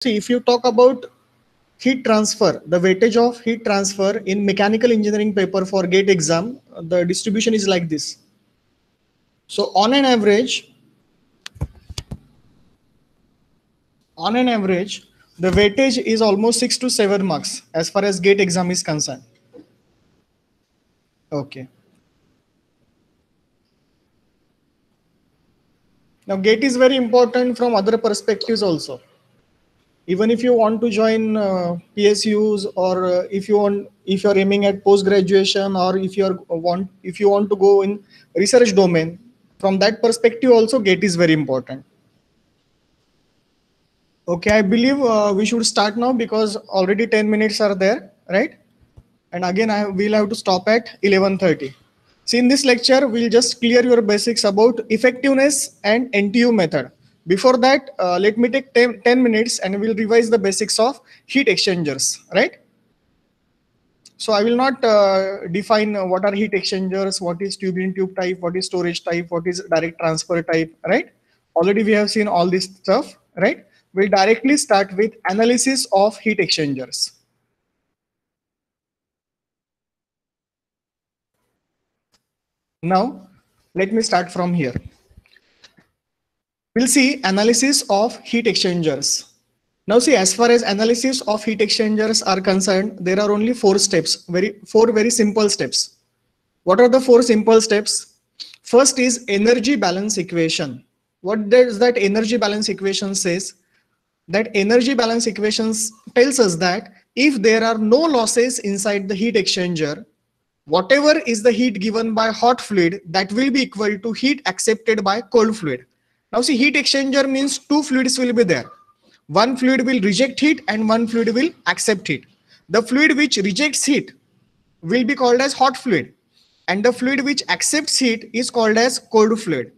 See, if you talk about heat transfer, the weightage of heat transfer in mechanical engineering paper for GATE exam, the distribution is like this. So on an average, the weightage is almost 6 to 7 marks as far as GATE exam is concerned. Okay. Now GATE is very important from other perspectives also. Even if you want to join PSUs, or if you're aiming at post graduation, or if you want to go in research domain, from that perspective also GATE is very important. Okay, I believe we should start now because already 10 minutes are there, right? And again, we'll have to stop at 11:30. See, in this lecture, we'll just clear your basics about effectiveness and NTU method. Before that, let me take 10 minutes and we'll revise the basics of heat exchangers, right? So I will not define what are heat exchangers, what is tube-in-tube type, what is storage type, what is direct transfer type, right? Already we have seen all this stuff, right? We'll directly start with analysis of heat exchangers. Now, let me start from here. We'll see analysis of heat exchangers. Now see, as far as analysis of heat exchangers are concerned, there are only four steps, four very simple steps. What are the four simple steps? First is energy balance equation. What does that energy balance equation says? That energy balance equations tells us that if there are no losses inside the heat exchanger, whatever is the heat given by hot fluid, that will be equal to heat accepted by cold fluid. Now see, heat exchanger means two fluids will be there. One fluid will reject heat and one fluid will accept heat. The fluid which rejects heat will be called as hot fluid, and the fluid which accepts heat is called as cold fluid.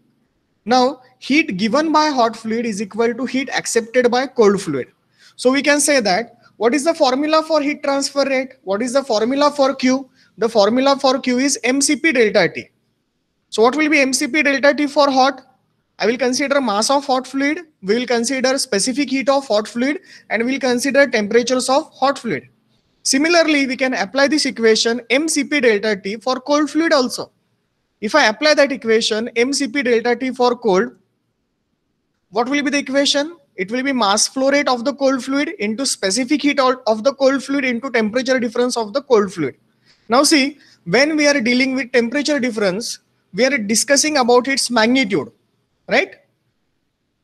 Now, heat given by hot fluid is equal to heat accepted by cold fluid. So we can say that what is the formula for heat transfer rate? What is the formula for Q? The formula for Q is mCp delta T. So what will be mCp delta T for hot? I will consider mass of hot fluid, we will consider specific heat of hot fluid, and we will consider temperatures of hot fluid. Similarly, we can apply this equation mCp delta T for cold fluid also. If I apply that equation mCp delta T for cold, what will be the equation? It will be mass flow rate of the cold fluid into specific heat of the cold fluid into temperature difference of the cold fluid. Now see, when we are dealing with temperature difference, we are discussing about its magnitude, right?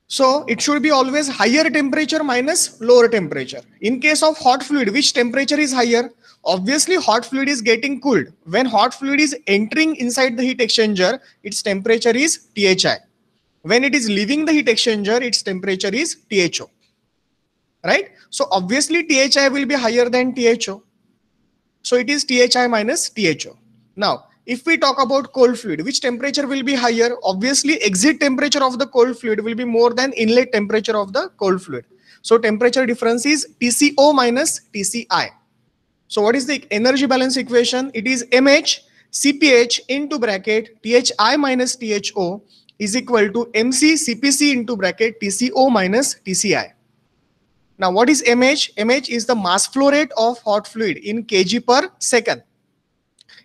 So it should be always higher temperature minus lower temperature. In case of hot fluid, which temperature is higher? Obviously, hot fluid is getting cooled. When hot fluid is entering inside the heat exchanger, its temperature is THI. When it is leaving the heat exchanger, its temperature is THO. Right? So obviously, THI will be higher than THO. So it is THI minus THO. Now, if we talk about cold fluid, which temperature will be higher? Obviously, exit temperature of the cold fluid will be more than inlet temperature of the cold fluid. So temperature difference is TCO minus TCI. So what is the energy balance equation? It is mH CPH into bracket THI minus THO is equal to MC CPC into bracket TCO minus TCI. Now what is mH? mH is the mass flow rate of hot fluid in kg per second.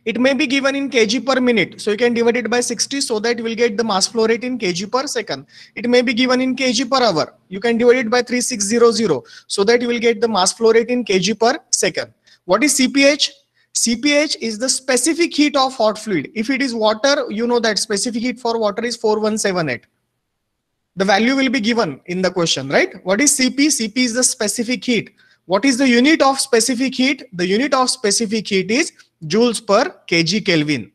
It may be given in kg per minute. So you can divide it by 60 so that you will get the mass flow rate in kg per second. It may be given in kg per hour. You can divide it by 3600 so that you will get the mass flow rate in kg per second. What is CPH? CPH is the specific heat of hot fluid. If it is water, you know that specific heat for water is 4178. The value will be given in the question, right? What is CP? CP is the specific heat. What is the unit of specific heat? The unit of specific heat is joules per kg Kelvin,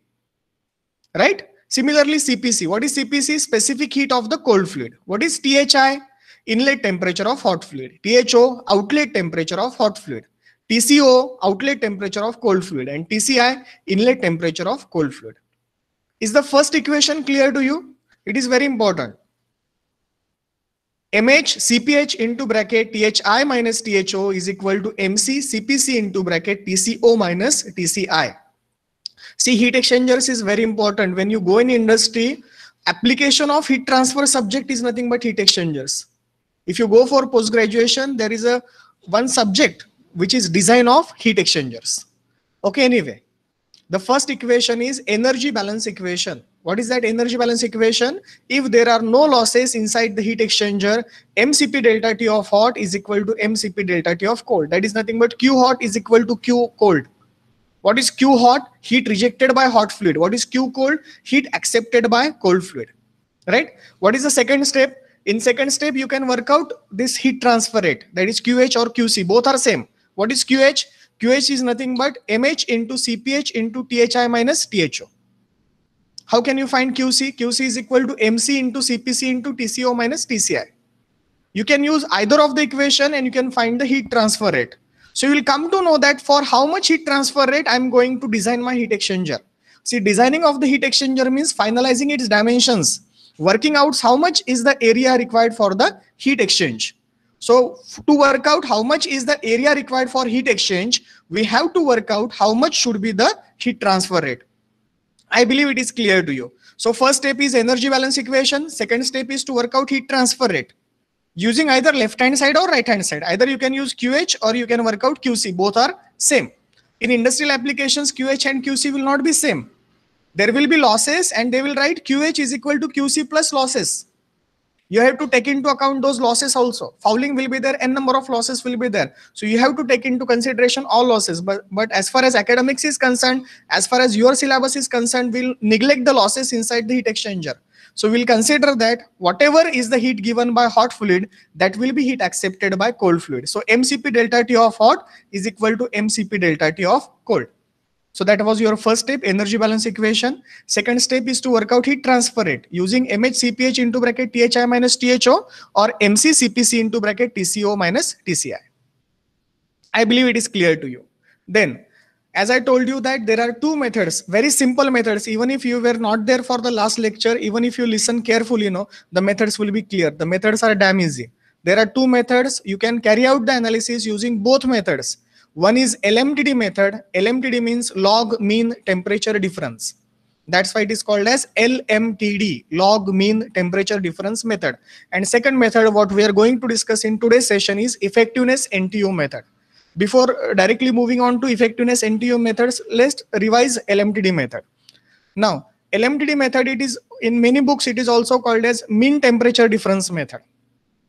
right? Similarly, CPC. What is CPC? Specific heat of the cold fluid. What is THI? Inlet temperature of hot fluid. THO, outlet temperature of hot fluid. TCO, outlet temperature of cold fluid. And TCI, inlet temperature of cold fluid. Is the first equation clear to you? It is very important. mH CPH into bracket THI minus THO is equal to MC CPC into bracket TCO minus TCI. See, heat exchangers is very important. When you go in industry, application of heat transfer subject is nothing but heat exchangers. If you go for post graduation, there is a one subject which is design of heat exchangers. Okay, anyway, the first equation is energy balance equation. What is that energy balance equation? If there are no losses inside the heat exchanger, mCp delta T of hot is equal to mCp delta T of cold. That is nothing but Q hot is equal to Q cold. What is Q hot? Heat rejected by hot fluid. What is Q cold? Heat accepted by cold fluid. Right? What is the second step? In second step, you can work out this heat transfer rate. That is QH or QC. Both are same. What is QH? QH is nothing but MH into CPH into THI minus THO. How can you find QC? QC is equal to MC into CPC into TCO minus TCI. You can use either of the equation and you can find the heat transfer rate. So you will come to know that for how much heat transfer rate I'm going to design my heat exchanger. See, designing of the heat exchanger means finalizing its dimensions, working out how much is the area required for the heat exchange. So to work out how much is the area required for heat exchange, we have to work out how much should be the heat transfer rate. I believe it is clear to you. So first step is energy balance equation. Second step is to work out heat transfer rate using either left hand side or right hand side. Either you can use QH or you can work out QC. Both are same. In industrial applications, QH and QC will not be same. There will be losses and they will write QH is equal to QC plus losses. You have to take into account those losses also. Fouling will be there, n number of losses will be there. So you have to take into consideration all losses. But as far as academics is concerned, as far as your syllabus is concerned, we'll neglect the losses inside the heat exchanger. So we'll consider that whatever is the heat given by hot fluid, that will be heat accepted by cold fluid. So mCp delta T of hot is equal to mCp delta T of cold. So that was your first step, energy balance equation. Second step is to work out heat transfer rate using MHCPH into bracket THI minus THO or MCCPC into bracket TCO minus TCI. I believe it is clear to you. Then, as I told you that there are two methods, very simple methods. Even if you were not there for the last lecture, even if you listen carefully, the methods will be clear. The methods are damn easy. There are two methods. You can carry out the analysis using both methods. One is LMTD method. LMTD means log mean temperature difference. That's why it is called as LMTD, log mean temperature difference method. And second method, what we are going to discuss in today's session is effectiveness NTU method. Before directly moving on to effectiveness NTU methods, let's revise LMTD method. Now, LMTD method, it is in many books, it is also called as mean temperature difference method.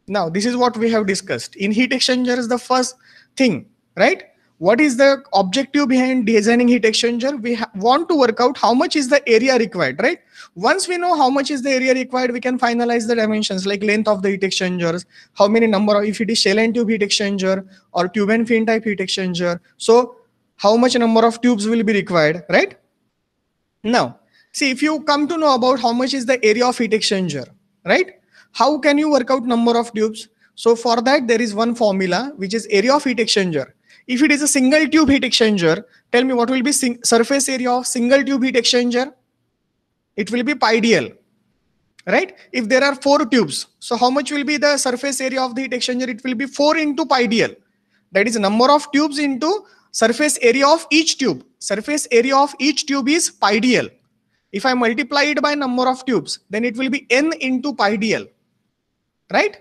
Now, this is what we have discussed. In heat exchangers, the first thing, right? What is the objective behind designing heat exchanger? We want to work out how much is the area required, right? Once we know how much is the area required, we can finalize the dimensions like length of the heat exchangers, how many number of, if it is shell and tube heat exchanger or tube and fin type heat exchanger. So how much number of tubes will be required, right? Now, see, if you come to know about how much is the area of heat exchanger, right? How can you work out number of tubes? So for that, there is one formula, which is area of heat exchanger. If it is a single tube heat exchanger, tell me what will be surface area of single tube heat exchanger? It will be pi dl, right? If there are 4 tubes, so how much will be the surface area of the heat exchanger? It will be 4 into pi dl. That is number of tubes into surface area of each tube. Surface area of each tube is pi dl. If I multiply it by number of tubes, then it will be n into pi dl, right?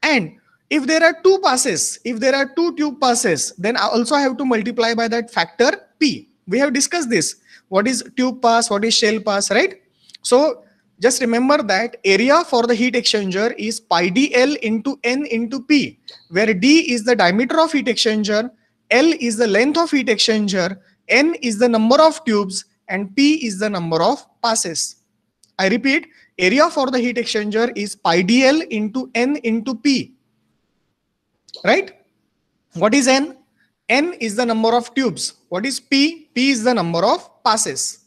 And if there are 2 passes, if there are 2 tube passes, then I also have to multiply by that factor P. We have discussed this. What is tube pass? What is shell pass, right? So just remember that area for the heat exchanger is pi dl into n into P, where D is the diameter of heat exchanger, L is the length of heat exchanger, N is the number of tubes, and P is the number of passes. I repeat, area for the heat exchanger is pi dl into n into P. Right? What is N? N is the number of tubes. What is P? P is the number of passes.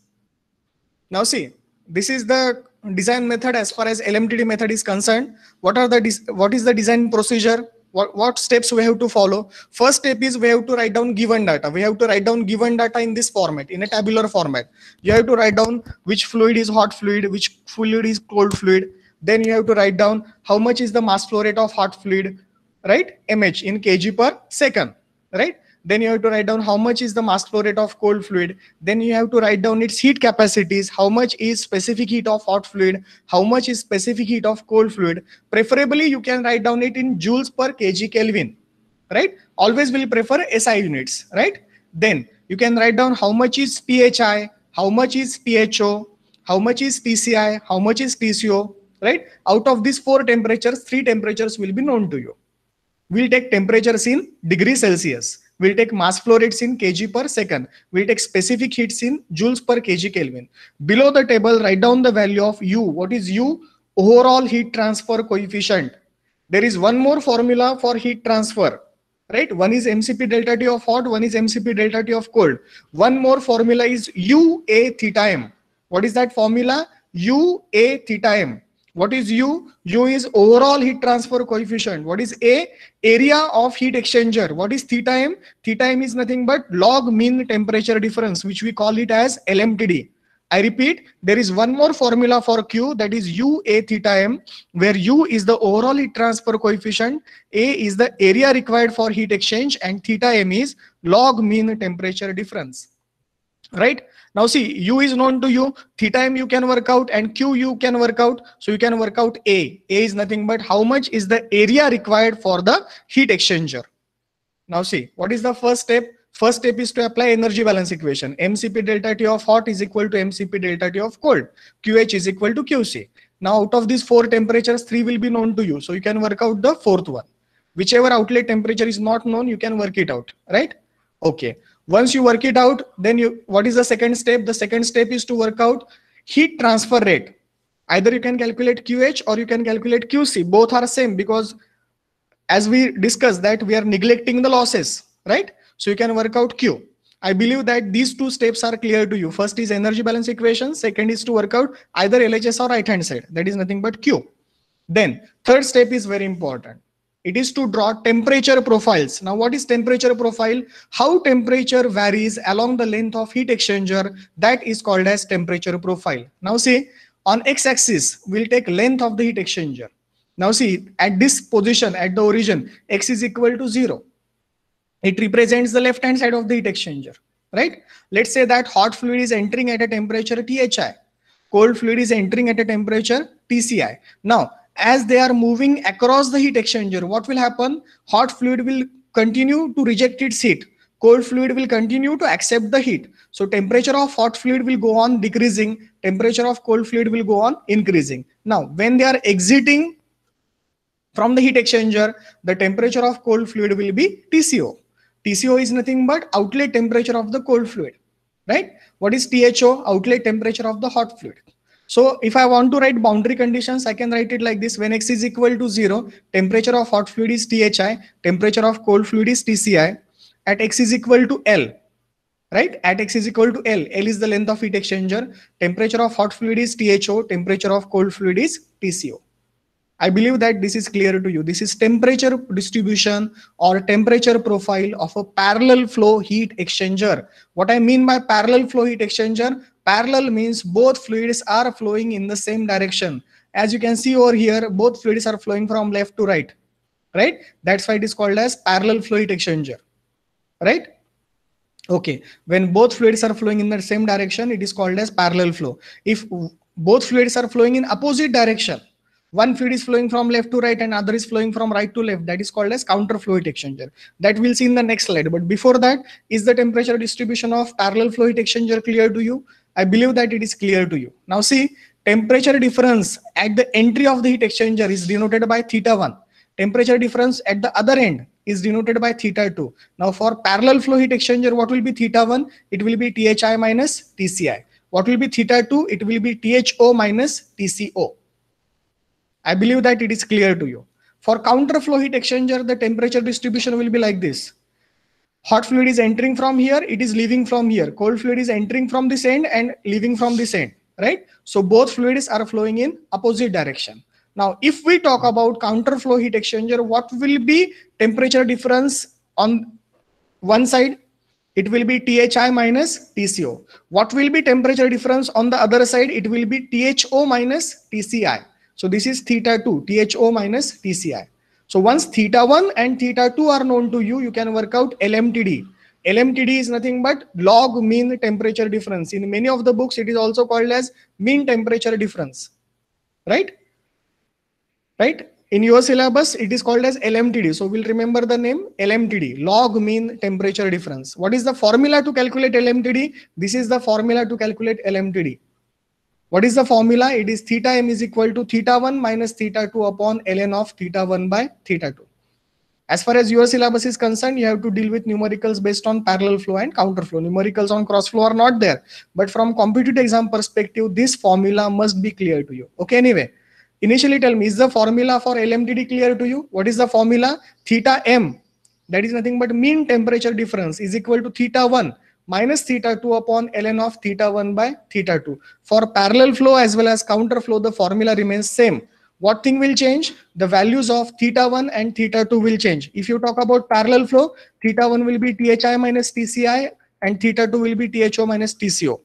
Now see, this is the design method as far as LMTD method is concerned. What is the design procedure? What steps we have to follow? First step is we have to write down given data. We have to write down given data in this format, in a tabular format. You have to write down which fluid is hot fluid, which fluid is cold fluid. Then you have to write down how much is the mass flow rate of hot fluid, right? mH in kg per second, right? Then you have to write down how much is the mass flow rate of cold fluid. Then you have to write down its heat capacities, how much is specific heat of hot fluid, how much is specific heat of cold fluid. Preferably you can write down it in joules per kg Kelvin, right? Always will prefer SI units, right? Then you can write down how much is PHI, how much is PHO, how much is TCI, how much is TCO, right? Out of these 4 temperatures, 3 temperatures will be known to you. We'll take temperatures in degrees Celsius. We'll take mass flow rates in kg per second. We'll take specific heats in joules per kg Kelvin. Below the table, write down the value of U. What is U? Overall heat transfer coefficient. There is one more formula for heat transfer, right? One is mCp delta T of hot, one is mCp delta T of cold. One more formula is UA theta m. What is that formula? UA theta m. What is U? U is overall heat transfer coefficient. What is A? Area of heat exchanger. What is theta m? Theta m is nothing but log mean temperature difference, which we call it as LMTD. I repeat, there is one more formula for Q, that is UA theta m, where U is the overall heat transfer coefficient, A is the area required for heat exchange, and theta m is log mean temperature difference. Right? Now see, U is known to you, theta m you can work out, and Q you can work out. So you can work out A. A is nothing but how much is the area required for the heat exchanger. Now see, what is the first step? First step is to apply energy balance equation. mCp delta T of hot is equal to mCp delta T of cold. QH is equal to QC. Now out of these 4 temperatures, 3 will be known to you. So you can work out the 4th one. Whichever outlet temperature is not known, you can work it out, right? Okay. Once you work it out, then what is the second step? The second step is to work out heat transfer rate. Either you can calculate QH or you can calculate QC. Both are same, because as we discussed that we are neglecting the losses, right? So you can work out Q. I believe that these 2 steps are clear to you. First is energy balance equation. Second is to work out either LHS or right hand side. That is nothing but Q. Then third step is very important. It is to draw temperature profiles. Now what is temperature profile? How temperature varies along the length of heat exchanger, that is called as temperature profile. Now see, on x-axis we'll take length of the heat exchanger. Now see, at this position, at the origin, x is equal to 0. It represents the left hand side of the heat exchanger, right? Let's say that hot fluid is entering at a temperature THI. Cold fluid is entering at a temperature TCI. Now, as they are moving across the heat exchanger, what will happen? Hot fluid will continue to reject its heat. Cold fluid will continue to accept the heat. So temperature of hot fluid will go on decreasing. Temperature of cold fluid will go on increasing. Now, when they are exiting from the heat exchanger, the temperature of cold fluid will be TCO. TCO is nothing but outlet temperature of the cold fluid, right? What is THO? Outlet temperature of the hot fluid. So if I want to write boundary conditions, I can write it like this. When x is equal to 0, temperature of hot fluid is THI, temperature of cold fluid is TCI. At x is equal to L, right? At x is equal to L. L is the length of heat exchanger. Temperature of hot fluid is THO, temperature of cold fluid is TCO. I believe that this is clear to you. This is temperature distribution or temperature profile of a parallel flow heat exchanger. What I mean by parallel flow heat exchanger, parallel means both fluids are flowing in the same direction. As you can see over here, both fluids are flowing from left to right, right? That's why it is called as parallel flow heat exchanger, right? Okay, when both fluids are flowing in the same direction, it is called as parallel flow. If both fluids are flowing in opposite direction, one fluid is flowing from left to right and other is flowing from right to left, that is called as counter flow heat exchanger. That we'll see in the next slide. But before that, is the temperature distribution of parallel flow heat exchanger clear to you? I believe that it is clear to you. Now see, temperature difference at the entry of the heat exchanger is denoted by θ1. Temperature difference at the other end is denoted by θ2. Now for parallel flow heat exchanger, what will be θ1? It will be THI minus TCI. What will be θ2? It will be THO minus TCO. I believe that it is clear to you. For counter flow heat exchanger, the temperature distribution will be like this. Hot fluid is entering from here, it is leaving from here. Cold fluid is entering from this end and leaving from this end, right? So both fluids are flowing in opposite direction. Now, if we talk about counter flow heat exchanger, what will be temperature difference on one side? It will be THI minus TCO. What will be temperature difference on the other side? It will be THO minus TCI. So this is θ2, THO minus TCI. So once θ1 and θ2 are known to you, you can work out LMTD. LMTD is nothing but log mean temperature difference. In many of the books, it is also called as mean temperature difference, right? Right? In your syllabus, it is called as LMTD. So we'll remember the name LMTD, log mean temperature difference. What is the formula to calculate LMTD? This is the formula to calculate LMTD. What is the formula? It is theta m is equal to theta 1 minus theta 2 upon ln of theta 1 by theta 2. As far as your syllabus is concerned, you have to deal with numericals based on parallel flow and counter flow. Numericals on cross flow are not there. But from competitive exam perspective, this formula must be clear to you. Okay, anyway. Initially tell me, is the formula for LMTD clear to you? What is the formula? Theta m, that is nothing but mean temperature difference, is equal to theta 1 minus theta 2 upon ln of theta 1 by theta 2. For parallel flow as well as counter flow, the formula remains same. What thing will change? The values of theta 1 and theta 2 will change. If you talk about parallel flow, theta 1 will be THI minus TCI and theta 2 will be THO minus TCO.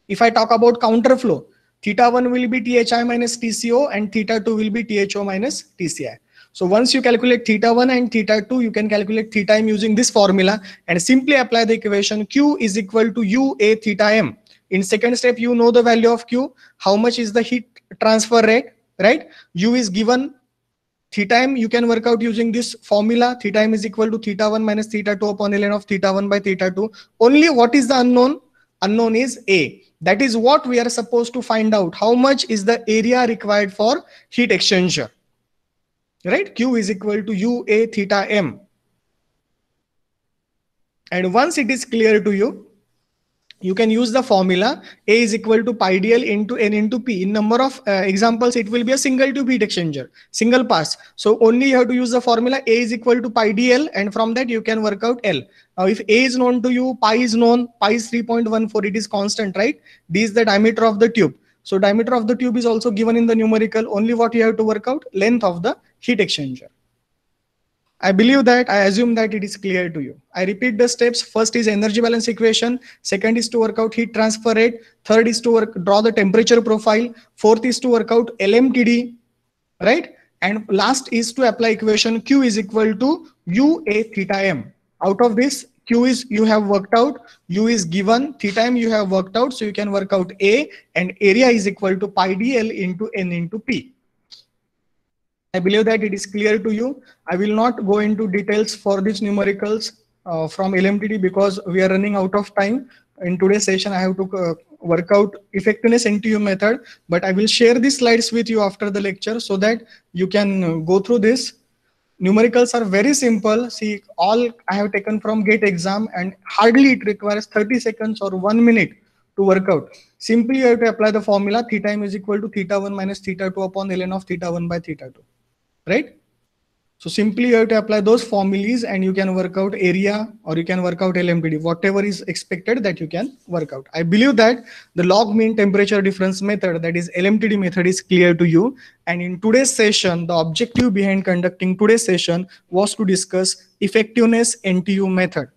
If I talk about counter flow, theta 1 will be THI minus TCO and theta 2 will be THO minus TCI. So once you calculate theta 1 and theta 2, you can calculate theta m using this formula and simply apply the equation Q is equal to UA theta m. In second step, you know the value of Q. How much is the heat transfer rate, right? U is given. Theta m you can work out using this formula. Theta m is equal to theta 1 minus theta 2 upon ln of theta 1 by theta 2. Only what is the unknown? Unknown is A. That is what we are supposed to find out. How much is the area required for heat exchanger? Right? Q is equal to UA theta m. And once it is clear to you, you can use the formula A is equal to pi dl into N into P. In number of examples, it will be a single tube heat exchanger, single pass. So only you have to use the formula A is equal to pi dl, and from that you can work out L. Now if A is known to you, pi is known, pi is 3.14, it is constant, right? D is the diameter of the tube. So diameter of the tube is also given in the numerical. Only what you have to work out? Length of the heat exchanger. I believe that, I assume that it is clear to you. I repeat the steps. First is energy balance equation. Second is to work out heat transfer rate. Third is to draw the temperature profile. Fourth is to work out LMTD, right? And last is to apply equation Q is equal to UA theta m. Out of this, Q is you have worked out, U is given, theta m you have worked out. So you can work out A, and area is equal to pi dl into N into P. I believe that it is clear to you. I will not go into details for these numericals from LMTD because we are running out of time. In today's session, I have to work out effectiveness NTU method, but I will share these slides with you after the lecture so that you can go through this. Numericals are very simple. See, all I have taken from GATE exam, and hardly it requires 30 seconds or 1 minute to work out. Simply you have to apply the formula theta m is equal to theta 1 minus theta 2 upon ln of theta 1 by theta 2. Right? So simply you have to apply those formulas and you can work out area or you can work out LMTD, whatever is expected that you can work out. I believe that the log mean temperature difference method, that is LMTD method, is clear to you. And in today's session, the objective behind conducting today's session was to discuss effectiveness NTU method.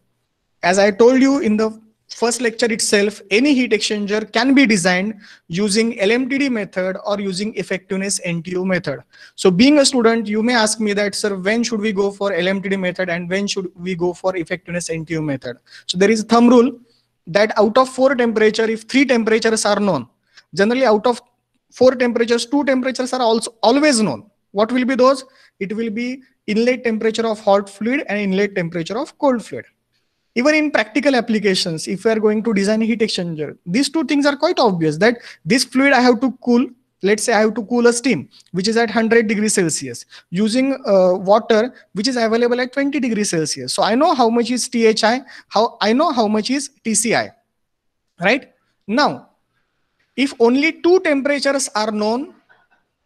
As I told you in the first lecture itself, any heat exchanger can be designed using LMTD method or using effectiveness NTU method. So being a student, you may ask me that, sir, when should we go for LMTD method and when should we go for effectiveness NTU method? So there is a thumb rule that out of 4 temperatures, if 3 temperatures are known, generally out of 4 temperatures, 2 temperatures are also always known. What will be those? It will be inlet temperature of hot fluid and inlet temperature of cold fluid. Even in practical applications, if we are going to design a heat exchanger, these 2 things are quite obvious, that this fluid I have to cool. Let's say I have to cool a steam which is at 100 degrees Celsius using water which is available at 20 degrees Celsius. So I know how much is THI, I know how much is TCI, right? Now, if only 2 temperatures are known,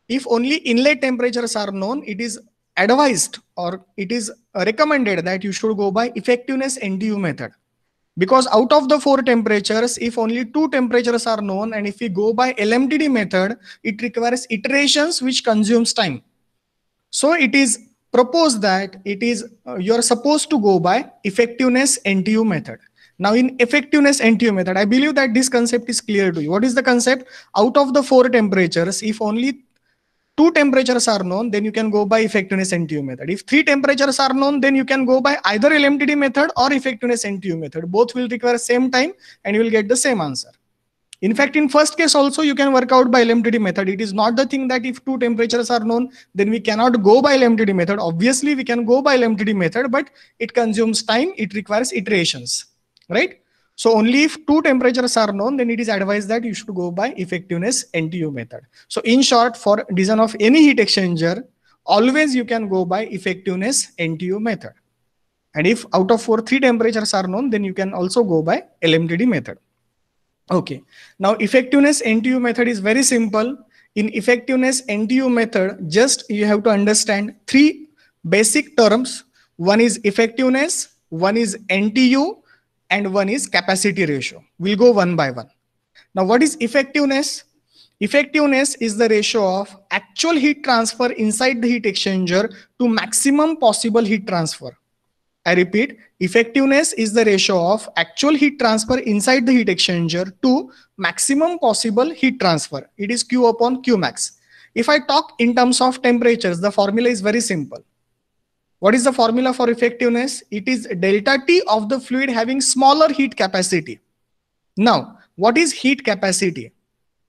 if only inlet temperatures are known, it is advised or it is recommended that you should go by effectiveness NTU method. Because out of the 4 temperatures, if only 2 temperatures are known, and if we go by LMTD method, it requires iterations which consumes time. So it is proposed that it is you are supposed to go by effectiveness NTU method. Now in effectiveness NTU method, I believe that this concept is clear to you. What is the concept? Out of the 4 temperatures, if only two temperatures are known, then you can go by effectiveness NTU method. If three temperatures are known, then you can go by either LMTD method or effectiveness NTU method. Both will require same time and you will get the same answer. In fact, in first case also, you can work out by LMTD method. It is not the thing that if two temperatures are known, then we cannot go by LMTD method. Obviously, we can go by LMTD method, but it consumes time. It requires iterations, right? So only if two temperatures are known, then it is advised that you should go by effectiveness NTU method. So in short, for design of any heat exchanger, always you can go by effectiveness NTU method. And if out of three temperatures are known, then you can also go by LMTD method. Okay, now effectiveness NTU method is very simple. In effectiveness NTU method, just you have to understand three basic terms. One is effectiveness, one is NTU, and one is capacity ratio. We'll go one by one. Now, what is effectiveness? Effectiveness is the ratio of actual heat transfer inside the heat exchanger to maximum possible heat transfer. I repeat, effectiveness is the ratio of actual heat transfer inside the heat exchanger to maximum possible heat transfer. It is Q upon Q max. If I talk in terms of temperatures, the formula is very simple. What is the formula for effectiveness? It is delta T of the fluid having smaller heat capacity. Now, what is heat capacity?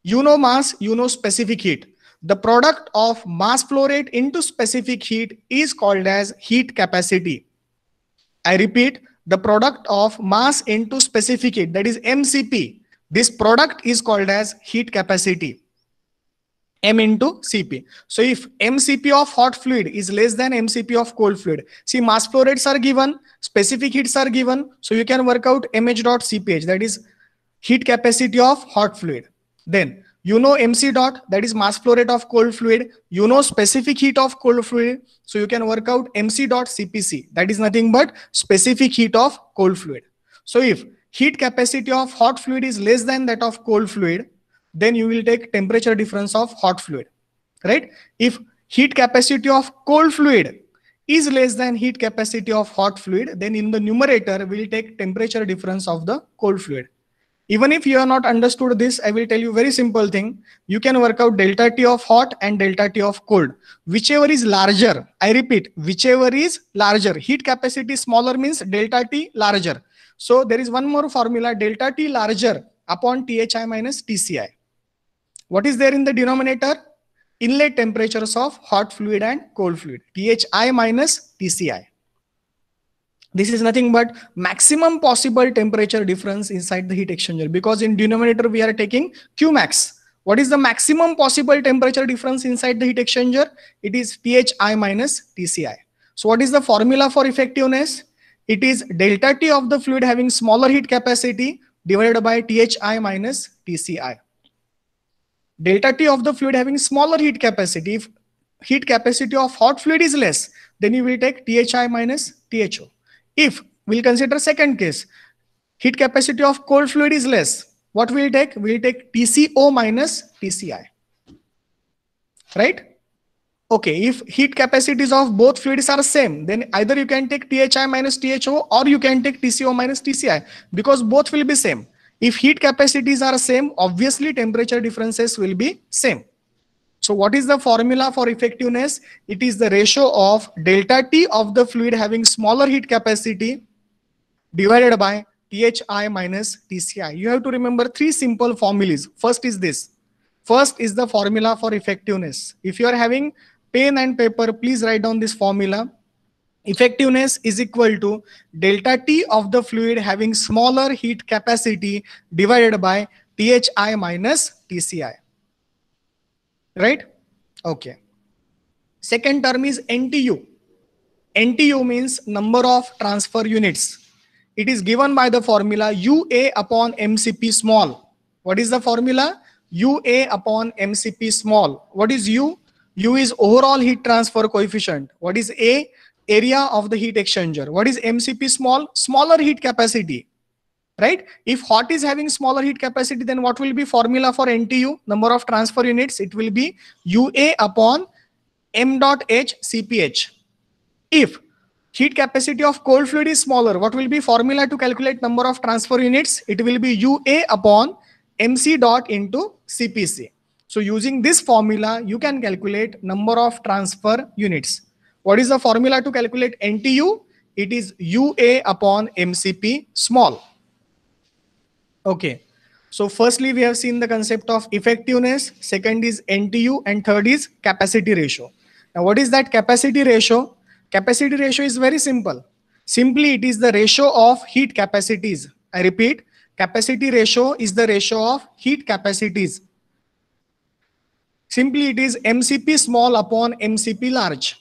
You know mass, you know specific heat. The product of mass flow rate into specific heat is called as heat capacity. I repeat, the product of mass into specific heat, that is MCP. This product is called as heat capacity. M into Cp. So if MCP of hot fluid is less than MCP of cold fluid, see mass flow rates are given, specific heats are given, so you can work out mh dot Cph, that is heat capacity of hot fluid. Then you know MC dot, that is mass flow rate of cold fluid. You know specific heat of cold fluid, so you can work out MC dot Cpc, that is nothing but specific heat of cold fluid. So if heat capacity of hot fluid is less than that of cold fluid, then you will take temperature difference of hot fluid, right? If heat capacity of cold fluid is less than heat capacity of hot fluid, then in the numerator we will take temperature difference of the cold fluid. Even if you have not understood this, I will tell you very simple thing. You can work out delta T of hot and delta T of cold. Whichever is larger, I repeat, whichever is larger. Heat capacity smaller means delta T larger. So there is one more formula, delta T larger upon Thi minus Tci. What is there in the denominator? Inlet temperatures of hot fluid and cold fluid. Thi minus Tci. This is nothing but maximum possible temperature difference inside the heat exchanger, because in denominator we are taking Qmax. What is the maximum possible temperature difference inside the heat exchanger? It is Thi minus Tci. So what is the formula for effectiveness? It is delta T of the fluid having smaller heat capacity divided by Thi minus Tci. Delta T of the fluid having smaller heat capacity. If heat capacity of hot fluid is less, then you will take Thi minus Tho. If we'll consider second case, heat capacity of cold fluid is less, what we'll take? We'll take Tco minus Tci. Right? Okay, if heat capacities of both fluids are same, then either you can take Thi minus Tho or you can take Tco minus Tci, because both will be same. If heat capacities are same, obviously temperature differences will be same. So what is the formula for effectiveness? It is the ratio of delta T of the fluid having smaller heat capacity divided by Thi minus Tci. You have to remember three simple formulas. First is this. First is the formula for effectiveness. If you are having pen and paper, please write down this formula. Effectiveness is equal to delta T of the fluid having smaller heat capacity divided by Thi minus Tci. Right? Okay. Second term is NTU. NTU means number of transfer units. It is given by the formula UA upon MCP small. What is the formula? UA upon MCP small. What is U? U is overall heat transfer coefficient. What is A? Area of the heat exchanger. What is MCP small? Smaller heat capacity. Right? If hot is having smaller heat capacity, then what will be formula for NTU, number of transfer units? It will be UA upon M dot H Cph. If heat capacity of cold fluid is smaller, what will be formula to calculate number of transfer units? It will be UA upon MC dot into Cpc. So using this formula, you can calculate number of transfer units. What is the formula to calculate NTU? It is UA upon MCP small. Okay. So firstly, we have seen the concept of effectiveness. Second is NTU, and third is capacity ratio. Now, what is that capacity ratio? Capacity ratio is very simple. Simply, it is the ratio of heat capacities. I repeat, capacity ratio is the ratio of heat capacities. Simply, it is MCP small upon MCP large.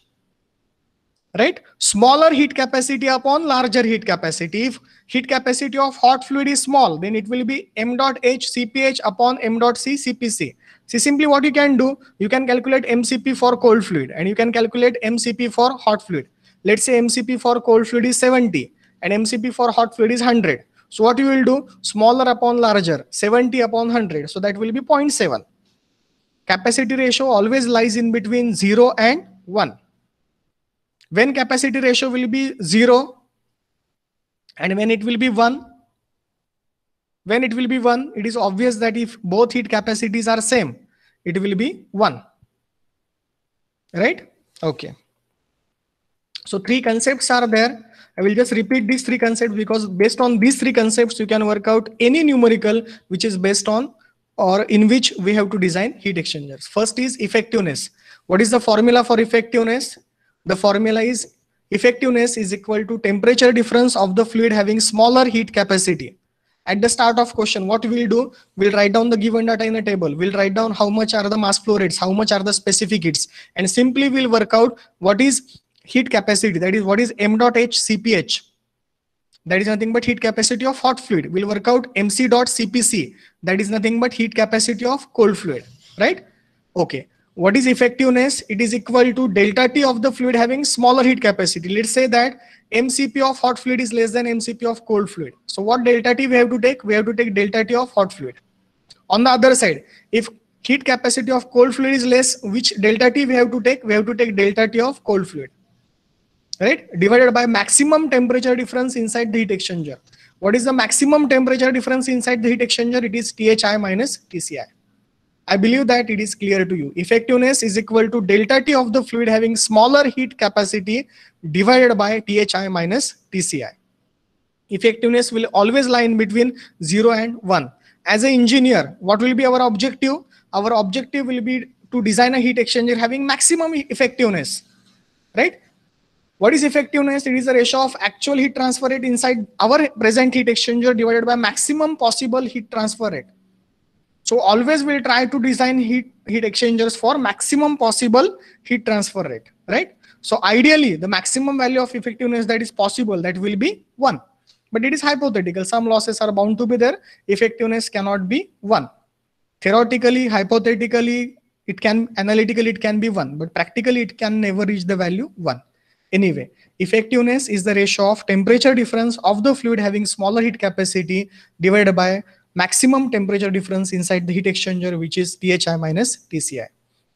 Right? Smaller heat capacity upon larger heat capacity. If heat capacity of hot fluid is small, then it will be m dot h Cph upon m dot c Cpc. See, simply what you can do, you can calculate MCP for cold fluid and you can calculate MCP for hot fluid. Let's say MCP for cold fluid is 70 and MCP for hot fluid is 100. So what you will do, smaller upon larger, 70 upon 100. So that will be 0.7. Capacity ratio always lies in between 0 and 1. When capacity ratio will be 0 and when it will be 1, when it will be 1, it is obvious that if both heat capacities are same, it will be 1. Right? Okay. So 3 concepts are there. I will just repeat these 3 concepts because based on these 3 concepts, you can work out any numerical which is based on or in which we have to design heat exchangers. First is effectiveness. What is the formula for effectiveness? The formula is effectiveness is equal to temperature difference of the fluid having smaller heat capacity. At the start of question, what we'll do, we'll write down the given data in a table. We'll write down how much are the mass flow rates, how much are the specific heats, and simply we'll work out what is heat capacity. That is what is m dot h Cph. That is nothing but heat capacity of hot fluid. We'll work out mc dot Cpc. That is nothing but heat capacity of cold fluid. Right? Okay. What is effectiveness? It is equal to delta T of the fluid having smaller heat capacity. Let's say that MCP of hot fluid is less than MCP of cold fluid. So what delta T we have to take? We have to take delta T of hot fluid. On the other side, if heat capacity of cold fluid is less, which delta T we have to take? We have to take delta T of cold fluid. Right? Divided by maximum temperature difference inside the heat exchanger. What is the maximum temperature difference inside the heat exchanger? It is THI minus TCI. I believe that it is clear to you. Effectiveness is equal to delta T of the fluid having smaller heat capacity divided by THI minus TCI. Effectiveness will always lie in between 0 and 1. As an engineer, what will be our objective? Our objective will be to design a heat exchanger having maximum effectiveness. Right? What is effectiveness? It is the ratio of actual heat transfer rate inside our present heat exchanger divided by maximum possible heat transfer rate. So always we'll try to design heat exchangers for maximum possible heat transfer rate, right? So ideally, the maximum value of effectiveness that is possible, that will be 1. But it is hypothetical. Some losses are bound to be there. Effectiveness cannot be 1. Theoretically, hypothetically, it can, analytically, it can be 1. But practically, it can never reach the value 1. Anyway, effectiveness is the ratio of temperature difference of the fluid having smaller heat capacity divided by maximum temperature difference inside the heat exchanger, which is THI minus TCI.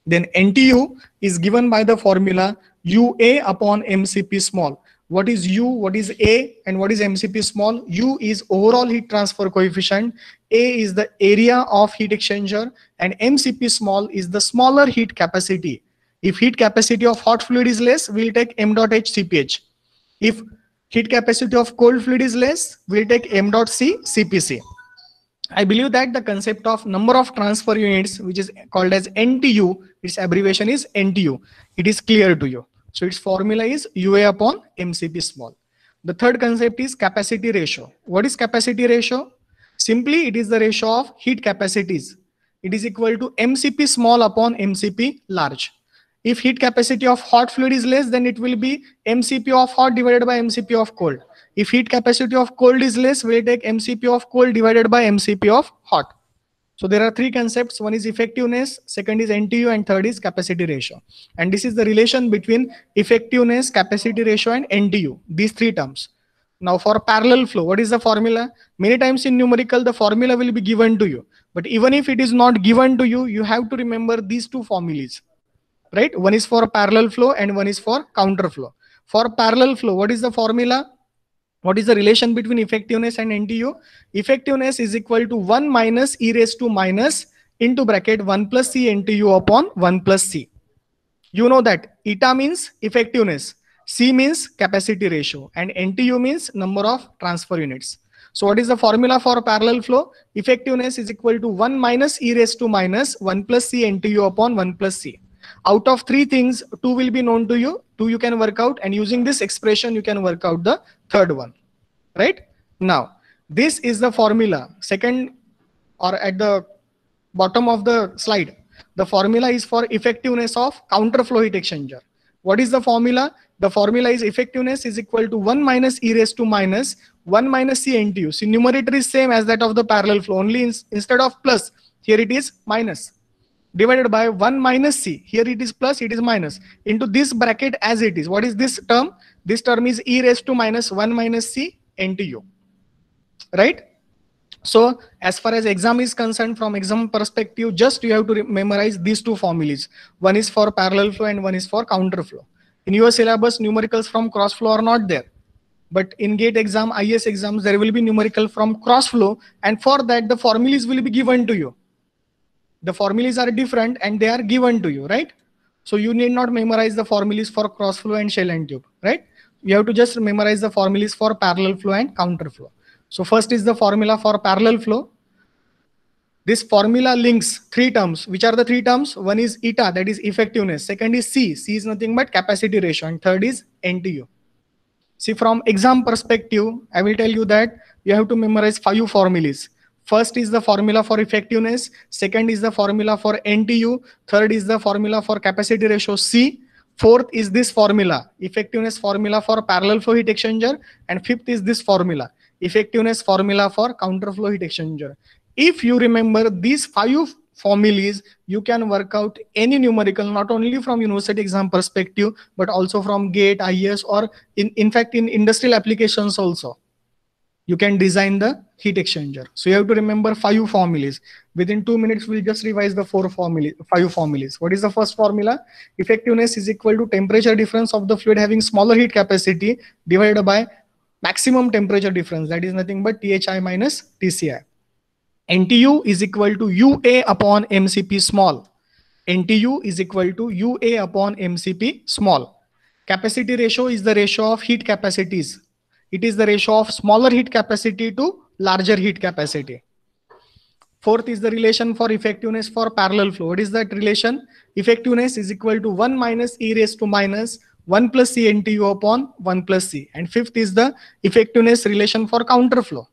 Then NTU is given by the formula UA upon MCP small. What is U, what is A, and what is MCP small? U is overall heat transfer coefficient, A is the area of heat exchanger, and MCP small is the smaller heat capacity. If heat capacity of hot fluid is less, we'll take m dot h Cph. If heat capacity of cold fluid is less, we'll take m dot c Cpc. I believe that the concept of number of transfer units, which is called as NTU, its abbreviation is NTU. It is clear to you. So its formula is UA upon MCP small. The third concept is capacity ratio. What is capacity ratio? Simply, it is the ratio of heat capacities. It is equal to MCP small upon MCP large. If heat capacity of hot fluid is less, then it will be MCP of hot divided by MCP of cold. If heat capacity of cold is less, we'll take MCP of cold divided by MCP of hot. So there are 3 concepts. One is effectiveness, second is NTU, and third is capacity ratio. And this is the relation between effectiveness, capacity ratio, and NTU, these 3 terms. Now for parallel flow, what is the formula? Many times in numerical, the formula will be given to you. But even if it is not given to you, you have to remember these 2 formulas. Right? One is for parallel flow and one is for counter flow. For parallel flow, what is the formula? What is the relation between effectiveness and NTU? Effectiveness is equal to 1 minus e raised to minus into bracket 1 plus C NTU upon 1 plus C. You know that eta means effectiveness, C means capacity ratio, and NTU means number of transfer units. So what is the formula for parallel flow? Effectiveness is equal to 1 minus e raised to minus 1 plus C NTU upon 1 plus C. Out of three things, two will be known to you, two you can work out, and using this expression, you can work out the third one, right? Now, this is the formula. Second, or at the bottom of the slide, the formula is for effectiveness of counterflow heat exchanger. What is the formula? The formula is effectiveness is equal to 1 minus e raised to minus 1 minus C NTU. See, numerator is same as that of the parallel flow, only instead of plus, here it is minus, divided by 1 minus C. Here it is plus, it is minus, into this bracket as it is. What is this term? This term is e raised to minus 1 minus C NTU, right? So as far as exam is concerned, from exam perspective, just you have to memorize these two formulas. One is for parallel flow and one is for counter flow. In your syllabus, numericals from cross flow are not there. But in GATE exam, IS exams, there will be numerical from cross flow, and for that the formulas will be given to you. The formulas are different and they are given to you, right? So you need not memorize the formulas for cross flow and shell and tube, right? You have to just memorize the formulas for parallel flow and counter flow. So first is the formula for parallel flow. This formula links three terms. Which are the three terms? One is eta, that is effectiveness. Second is C. C is nothing but capacity ratio. And third is NTU. See, from exam perspective, I will tell you that you have to memorize 5 formulas. First is the formula for effectiveness. Second is the formula for NTU. Third is the formula for capacity ratio C. Fourth is this formula, effectiveness formula for parallel flow heat exchanger. And fifth is this formula, effectiveness formula for counterflow heat exchanger. If you remember these 5 formulas, you can work out any numerical, not only from university exam perspective, but also from GATE, IS, or in fact in industrial applications also. You can design the heat exchanger. So you have to remember 5 formulas. Within 2 minutes, we'll just revise the 5 formulas. What is the first formula? Effectiveness is equal to temperature difference of the fluid having smaller heat capacity divided by maximum temperature difference. That is nothing but THI minus TCI. NTU is equal to UA upon MCP small. NTU is equal to UA upon MCP small. Capacity ratio is the ratio of heat capacities. It is the ratio of smaller heat capacity to larger heat capacity. Fourth is the relation for effectiveness for parallel flow. What is that relation? Effectiveness is equal to 1 minus e raised to minus 1 plus C NTU upon 1 plus C. And fifth is the effectiveness relation for counter flow.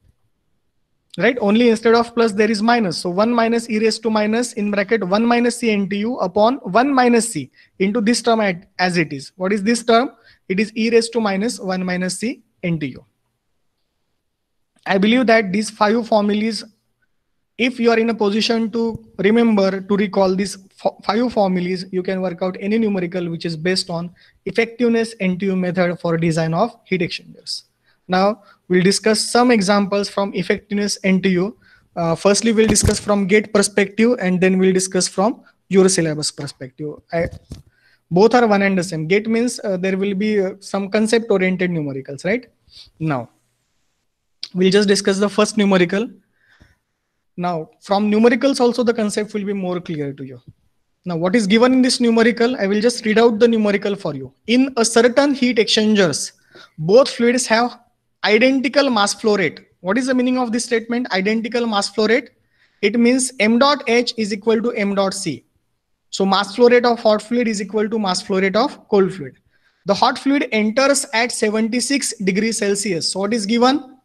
Right? Only instead of plus there is minus. So 1 minus e raised to minus in bracket 1 minus C NTU upon 1 minus C into this term as it is. What is this term? It is e raised to minus 1 minus C NTU. I believe that these 5 formulas, if you are in a position to remember, to recall these 5 formulas, you can work out any numerical which is based on effectiveness NTU method for design of heat exchangers. Now we'll discuss some examples from effectiveness NTU. Firstly, we'll discuss from GATE perspective, and then we'll discuss from your syllabus perspective. Both are one and the same. GATE means there will be some concept oriented numericals, right? Now we'll just discuss the first numerical. Now from numericals also the concept will be more clear to you. Now what is given in this numerical? I will just read out the numerical for you. In a certain heat exchangers, both fluids have identical mass flow rate. What is the meaning of this statement? Identical mass flow rate. It means m dot H is equal to m dot C. So mass flow rate of hot fluid is equal to mass flow rate of cold fluid. The hot fluid enters at 76 degrees Celsius. So what is given?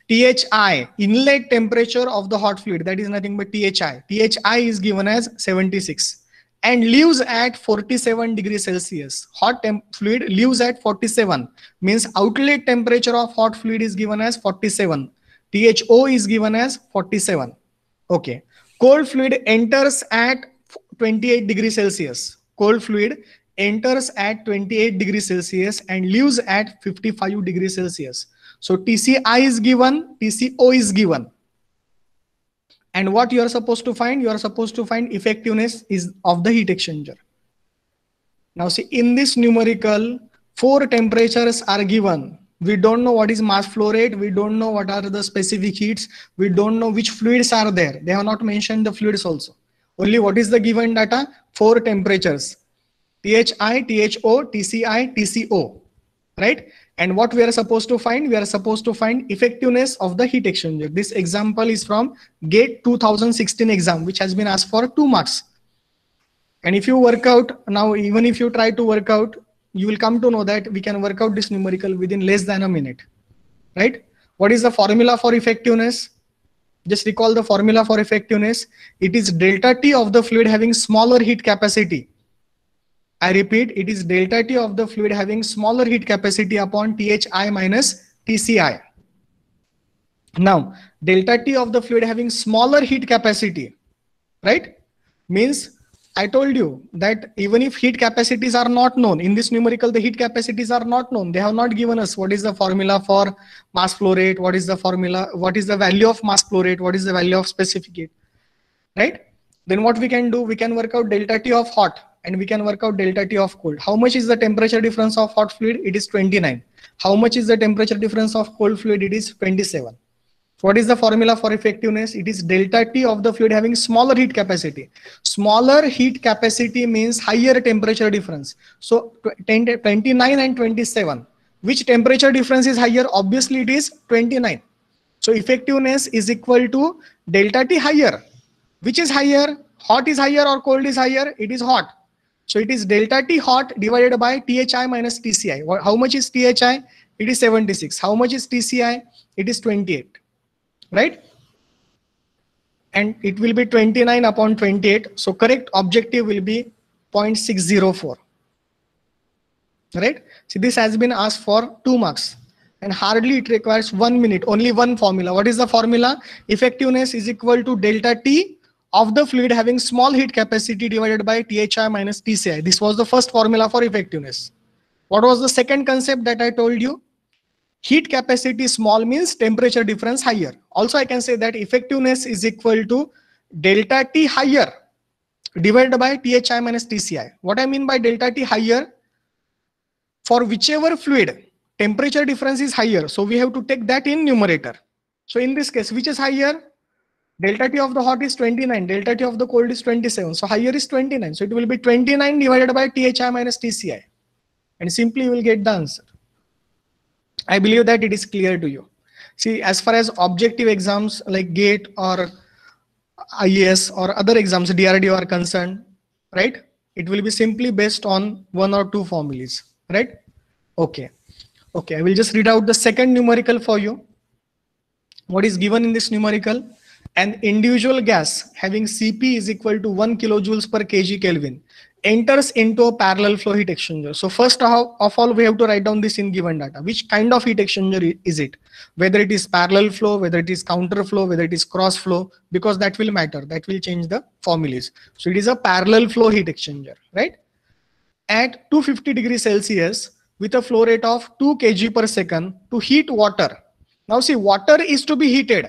THI, inlet temperature of the hot fluid, that is nothing but THI. THI is given as 76 and leaves at 47 degrees Celsius. Hot fluid leaves at 47, means outlet temperature of hot fluid is given as 47. THO is given as 47. Okay. Cold fluid enters at 28 degrees Celsius. Cold fluid enters at 28 degrees Celsius and leaves at 55 degrees Celsius. So TCI is given, TCO is given. And what you are supposed to find? You are supposed to find effectiveness is of the heat exchanger. Now see, in this numerical, 4 temperatures are given. We don't know what is mass flow rate. We don't know what are the specific heats. We don't know which fluids are there. They have not mentioned the fluids also. Only what is the given data? 4 temperatures: THI, THO, TCI, TCO, right? And what we are supposed to find? We are supposed to find effectiveness of the heat exchanger. This example is from GATE 2016 exam, which has been asked for 2 marks. And if you work out now, even if you try to work out, you will come to know that we can work out this numerical within less than a minute, right? What is the formula for effectiveness? Just recall the formula for effectiveness. It is delta T of the fluid having smaller heat capacity. I repeat, it is delta T of the fluid having smaller heat capacity upon THI minus TCI. Now, delta T of the fluid having smaller heat capacity, right? Means I told you that even if heat capacities are not known, in this numerical, the heat capacities are not known. They have not given us what is the formula for mass flow rate, what is the formula, what is the value of mass flow rate, what is the value of specific heat, right? Then what we can do, we can work out delta T of hot and we can work out delta T of cold. How much is the temperature difference of hot fluid? It is 29. How much is the temperature difference of cold fluid? It is 27. What is the formula for effectiveness? It is delta T of the fluid having smaller heat capacity. Smaller heat capacity means higher temperature difference. So 29 and 27. Which temperature difference is higher? Obviously it is 29. So effectiveness is equal to delta T higher. Which is higher? Hot is higher or cold is higher? It is hot. So it is delta T hot divided by THI minus TCI. How much is THI? It is 76. How much is TCI? It is 28. Right? And it will be 29 upon 28. So correct objective will be 0.604. Right? See, this has been asked for 2 marks and hardly it requires 1 minute, only one formula. What is the formula? Effectiveness is equal to delta T of the fluid having small heat capacity divided by THI minus TCI. This was the first formula for effectiveness. What was the second concept that I told you? Heat capacity small means temperature difference higher. Also, I can say that effectiveness is equal to delta T higher divided by THI minus TCI. What I mean by delta T higher? For whichever fluid, temperature difference is higher. So we have to take that in numerator. So in this case, which is higher? Delta T of the hot is 29. Delta T of the cold is 27. So higher is 29. So it will be 29 divided by THI minus TCI. And simply you will get the answer. I believe that it is clear to you. See, as far as objective exams like GATE or IAS or other exams, DRDO are concerned, right? It will be simply based on 1 or 2 formulas, right? Okay. Okay, I will just read out the second numerical for you. What is given in this numerical? An individual gas having Cp is equal to 1 kilojoules per kg Kelvin enters into a parallel flow heat exchanger. So first of all, we have to write down this in given data. Which kind of heat exchanger is it? Whether it is parallel flow, whether it is counter flow, whether it is cross flow, because that will matter. That will change the formulas. So it is a parallel flow heat exchanger, right? At 250 degrees Celsius with a flow rate of 2 kg per second to heat water. Now see, water is to be heated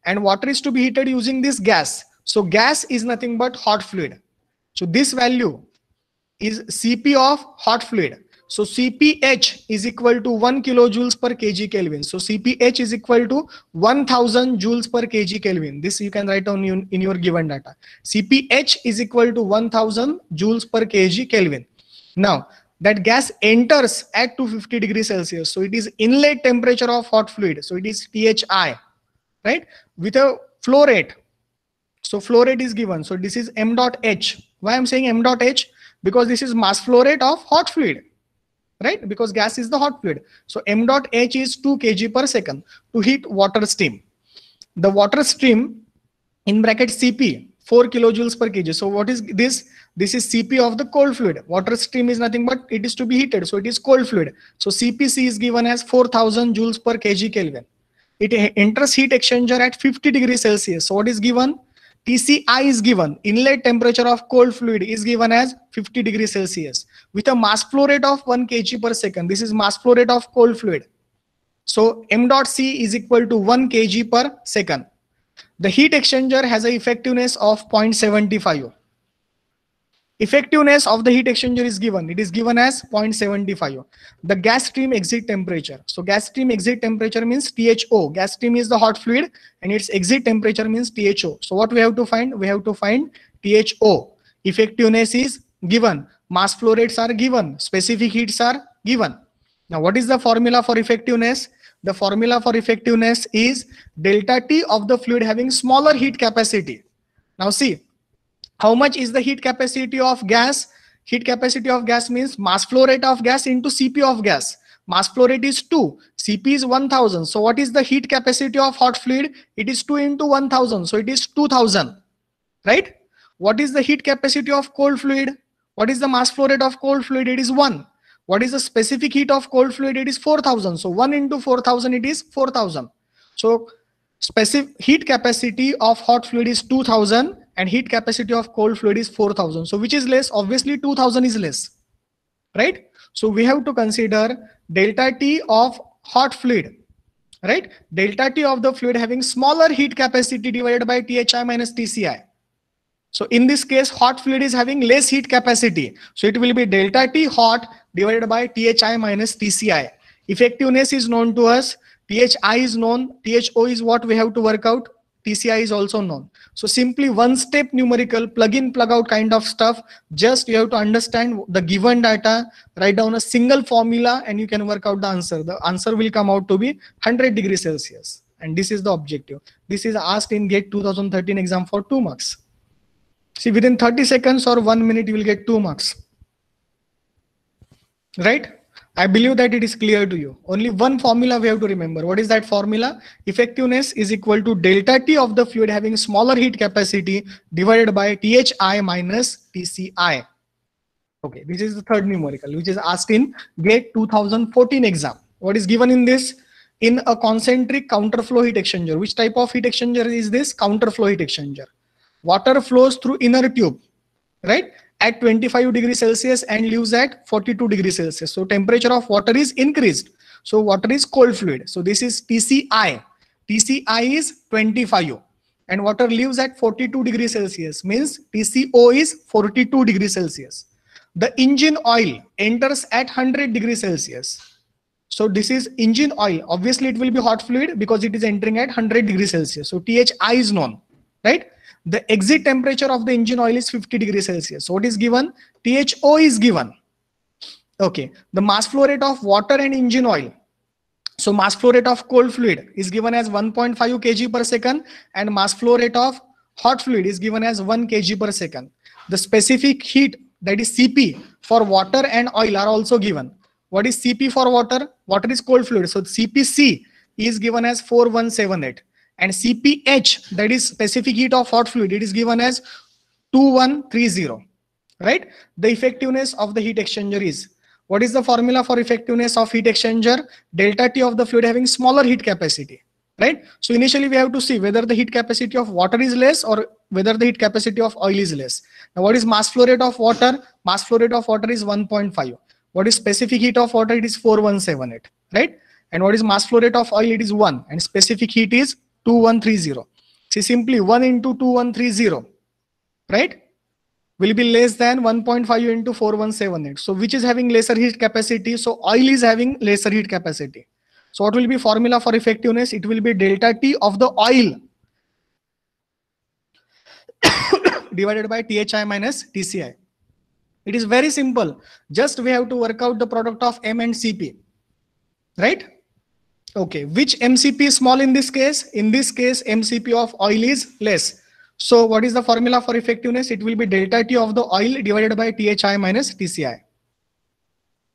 and water is to be heated using this gas. So gas is nothing but hot fluid. So this value is Cp of hot fluid. So Cph is equal to 1 kilojoules per kg Kelvin. So Cph is equal to 1000 joules per kg Kelvin. This you can write down in your given data. Cph is equal to 1000 joules per kg Kelvin. Now that gas enters at 250 degrees Celsius. So it is inlet temperature of hot fluid. So it is THI, right? With a flow rate. So flow rate is given. So this is m dot h. Why I'm saying m dot h? Because this is mass flow rate of hot fluid, right? Because gas is the hot fluid. So m dot h is 2 kg per second to heat water stream. The water stream in bracket Cp 4 kilojoules per kg. So what is this? This is Cp of the cold fluid. Water stream is nothing but it is to be heated. So it is cold fluid. So Cpc is given as 4000 joules per kg Kelvin. It enters heat exchanger at 50 degrees Celsius. So what is given? TCI is given. Inlet temperature of cold fluid is given as 50 degrees Celsius with a mass flow rate of 1 kg per second. This is mass flow rate of cold fluid. So m dot c is equal to 1 kg per second. The heat exchanger has an effectiveness of 0.75. Effectiveness of the heat exchanger is given. It is given as 0.75. The gas stream exit temperature. So gas stream exit temperature means THO. Gas stream is the hot fluid and its exit temperature means THO. So what we have to find? We have to find THO. Effectiveness is given. Mass flow rates are given. Specific heats are given. Now what is the formula for effectiveness? The formula for effectiveness is delta T of the fluid having smaller heat capacity. Now see, how much is the heat capacity of gas? Heat capacity of gas means mass flow rate of gas into Cp of gas. Mass flow rate is 2, Cp is 1000. So what is the heat capacity of hot fluid? It is 2 into 1000. So it is 2000, right? What is the heat capacity of cold fluid? What is the mass flow rate of cold fluid? It is 1. What is the specific heat of cold fluid? It is 4000. So 1 into 4000, it is 4000. So specific heat capacity of hot fluid is 2000 and heat capacity of cold fluid is 4000. So which is less? Obviously 2000 is less, right? So we have to consider delta T of hot fluid, right? Delta T of the fluid having smaller heat capacity divided by THI minus TCI. So in this case, hot fluid is having less heat capacity. So it will be delta T hot divided by THI minus TCI. Effectiveness is known to us. THI is known. THO is what we have to work out. TCI is also known. So simply one step numerical, plug in, plug out kind of stuff. Just you have to understand the given data, write down a single formula and you can work out the answer. The answer will come out to be 100 degrees Celsius. And this is the objective. This is asked in GATE 2013 exam for 2 marks. See, within 30 seconds or 1 minute, you will get 2 marks. Right? I believe that it is clear to you. Only one formula we have to remember. What is that formula? Effectiveness is equal to delta T of the fluid having smaller heat capacity divided by THI minus TCI. Okay, this is the third numerical, which is asked in GATE 2014 exam. What is given in this? In a concentric counterflow heat exchanger. Which type of heat exchanger is this? Counterflow heat exchanger. Water flows through inner tube, right? At 25 degrees Celsius and leaves at 42 degrees Celsius. So temperature of water is increased. So water is cold fluid. So this is TCI. TCI is 25 and water leaves at 42 degrees Celsius means TCO is 42 degrees Celsius. The engine oil enters at 100 degrees Celsius. So this is engine oil. Obviously it will be hot fluid because it is entering at 100 degrees Celsius. So THI is known, right? The exit temperature of the engine oil is 50 degrees Celsius. So what is given? THO is given. Okay. The mass flow rate of water and engine oil. So mass flow rate of cold fluid is given as 1.5 kg per second and mass flow rate of hot fluid is given as 1 kg per second. The specific heat, that is Cp, for water and oil are also given. What is Cp for water? Water is cold fluid. So Cpc is given as 4178. And CPH, that is specific heat of hot fluid, it is given as 2130, right? The effectiveness of the heat exchanger is, what is the formula for effectiveness of heat exchanger? Delta T of the fluid having smaller heat capacity, right? So initially we have to see whether the heat capacity of water is less or whether the heat capacity of oil is less. Now what is mass flow rate of water? Mass flow rate of water is 1.5. What is specific heat of water? It is 4178, right? And what is mass flow rate of oil? It is 1 and specific heat is 2130. See, simply 1 into 2130, right, will be less than 1.5 into 4178. So which is having lesser heat capacity? So oil is having lesser heat capacity. So what will be formula for effectiveness? It will be delta T of the oil divided by THI minus TCI. It is very simple. Just we have to work out the product of M and Cp, right? Okay, which MCP is small in this case? In this case, MCP of oil is less. So what is the formula for effectiveness? It will be delta T of the oil divided by THI minus TCI.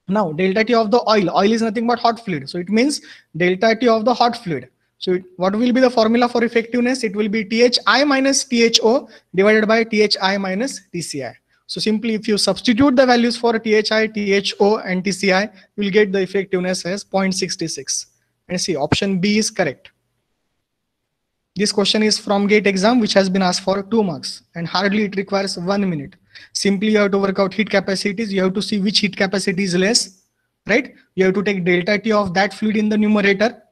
Now, delta T of the oil is nothing but hot fluid. So it means delta T of the hot fluid. So what will be the formula for effectiveness? It will be THI minus THO divided by THI minus TCI. So simply if you substitute the values for THI, THO and TCI, you will get the effectiveness as 0.66. And see, option B is correct. This question is from GATE exam, which has been asked for 2 marks and hardly it requires 1 minute. Simply you have to work out heat capacities. You have to see which heat capacity is less, right? You have to take delta T of that fluid in the numerator,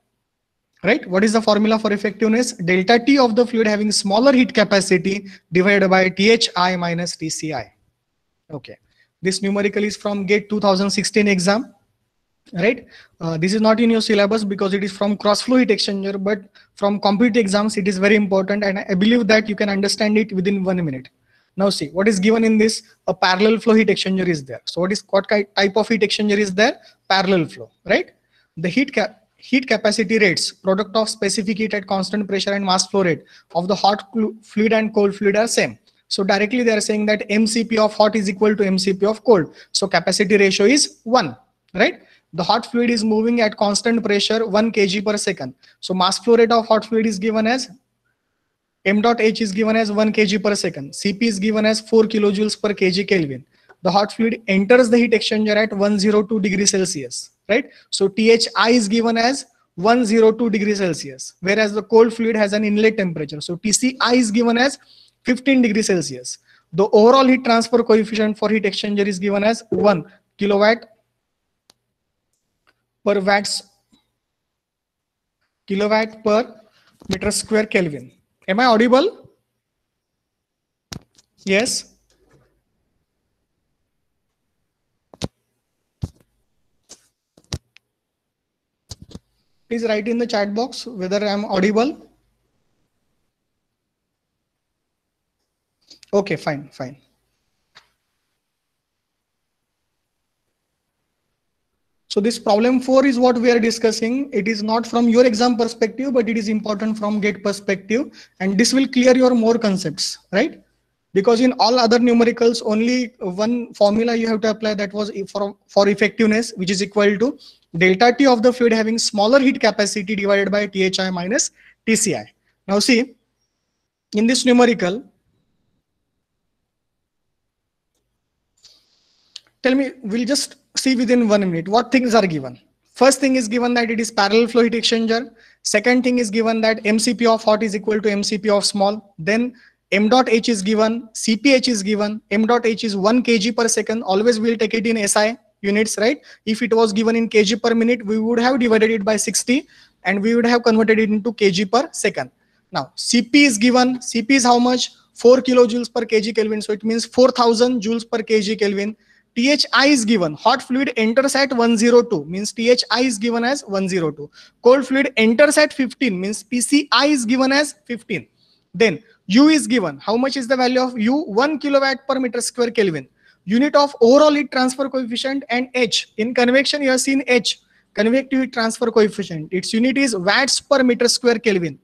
right? What is the formula for effectiveness? Delta T of the fluid having smaller heat capacity divided by THI minus TCI. Okay, this numerical is from GATE 2016 exam, right? This is not in your syllabus because it is from cross flow heat exchanger, but from competitive exams it is very important, and I believe that you can understand it within 1 minute. Now see what is given in this. A parallel flow heat exchanger is there. So what type of heat exchanger is there? Parallel flow, right? The heat capacity rates, product of specific heat at constant pressure and mass flow rate of the hot fluid and cold fluid are same. So directly they are saying that MCP of hot is equal to MCP of cold. So capacity ratio is 1, right? The hot fluid is moving at constant pressure 1 kg per second. So mass flow rate of hot fluid is given as m dot h is given as 1 kg per second. Cp is given as 4 kilojoules per kg Kelvin. The hot fluid enters the heat exchanger at 102 degrees Celsius, right? So Thi is given as 102 degrees Celsius, whereas the cold fluid has an inlet temperature. So Tci is given as 15 degrees Celsius. The overall heat transfer coefficient for heat exchanger is given as 1 kilowatt per kilowatt per meter square Kelvin. Am I audible? Yes. Please write in the chat box whether I am audible. Okay, fine. So this problem 4 is what we are discussing. It is not from your exam perspective, but it is important from GATE perspective, and this will clear your more concepts, right? Because in all other numericals, only one formula you have to apply, that was for effectiveness, which is equal to delta T of the fluid having smaller heat capacity divided by Thi minus Tci. Now see, in this numerical, tell me, we'll just see within 1 minute what things are given. First thing is given that it is parallel flow heat exchanger. Second thing is given that MCP of hot is equal to MCP of small. Then m dot h is given, Cph is given. M dot h is 1 kg per second. Always we'll take it in SI units, right? If it was given in kg per minute, we would have divided it by 60 and we would have converted it into kg per second. Now Cp is given. Cp is how much? 4 kilojoules per kg Kelvin. So it means 4000 joules per kg Kelvin. Thi is given. Hot fluid enters at 102, means Thi is given as 102. Cold fluid enters at 15, means Tci is given as 15. Then U is given. How much is the value of U? 1 kilowatt per meter square Kelvin. Unit of overall heat transfer coefficient, and H. In convection, you have seen H, convective heat transfer coefficient. Its unit is watts per meter square Kelvin.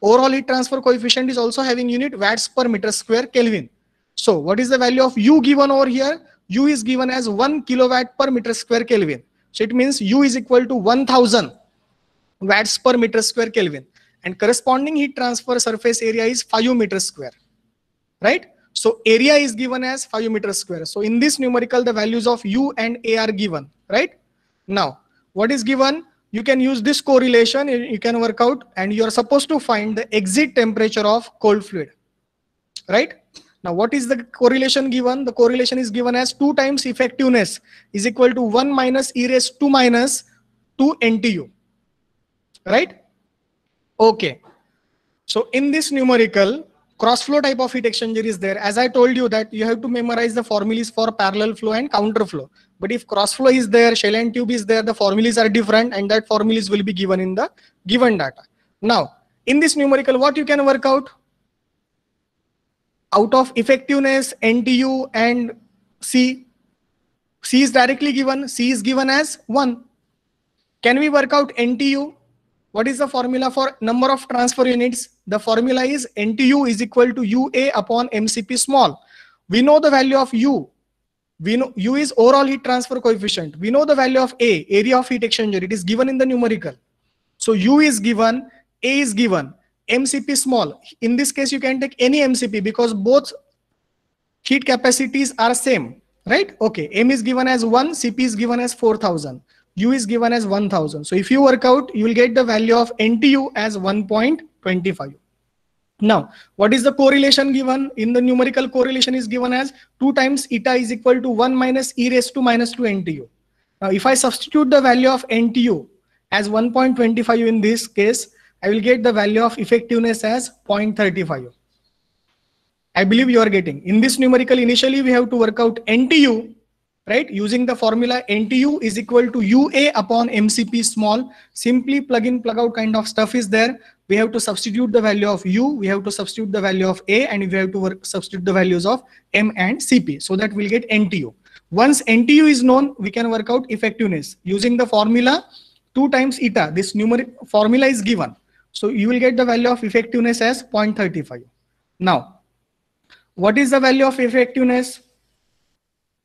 Overall heat transfer coefficient is also having unit watts per meter square Kelvin. So what is the value of U given over here? U is given as 1 kilowatt per meter square Kelvin. So it means U is equal to 1000 watts per meter square Kelvin. And corresponding heat transfer surface area is 5 meters square, right? So area is given as 5 meters square. So in this numerical, the values of U and A are given, right? Now, what is given? You can use this correlation, you can work out, and you are supposed to find the exit temperature of cold fluid, right? Now, what is the correlation given? The correlation is given as 2 times effectiveness is equal to 1 minus e raised to minus 2 NTU, right? Okay. So in this numerical, cross flow type of heat exchanger is there. As I told you that you have to memorize the formulas for parallel flow and counter flow. But if cross flow is there, shell and tube is there, the formulas are different, and that formulas will be given in the given data. Now, in this numerical, what you can work out? Out of effectiveness, NTU and C. C is directly given. C is given as 1. Can we work out NTU? What is the formula for number of transfer units? The formula is NTU is equal to UA upon MCP small. We know the value of U. We know U is overall heat transfer coefficient. We know the value of A, area of heat exchanger. It is given in the numerical. So U is given, A is given, MCP small. In this case, you can take any MCP because both heat capacities are same, right? Okay, M is given as 1, Cp is given as 4000. U is given as 1000. So if you work out, you will get the value of NTU as 1.25. Now, what is the correlation given? In the numerical, correlation is given as 2 times eta is equal to 1 minus e raised to minus 2 NTU. Now, if I substitute the value of NTU as 1.25 in this case, I will get the value of effectiveness as 0.35. I believe you are getting. In this numerical, initially we have to work out NTU, right? Using the formula NTU is equal to UA upon MCP small. Simply plug in, plug out kind of stuff is there. We have to substitute the value of U, we have to substitute the value of A, and we have to substitute the values of M and CP. So that we'll get NTU. Once NTU is known, we can work out effectiveness. Using the formula 2 times eta, this numeric formula is given. So you will get the value of effectiveness as 0.35. Now, what is the value of effectiveness?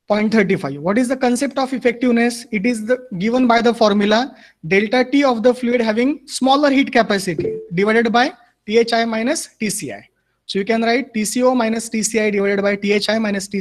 0.35. What is the concept of effectiveness? It is given by the formula delta T of the fluid having smaller heat capacity divided by THI minus TCI. So you can write TCO minus TCI divided by THI minus TCI.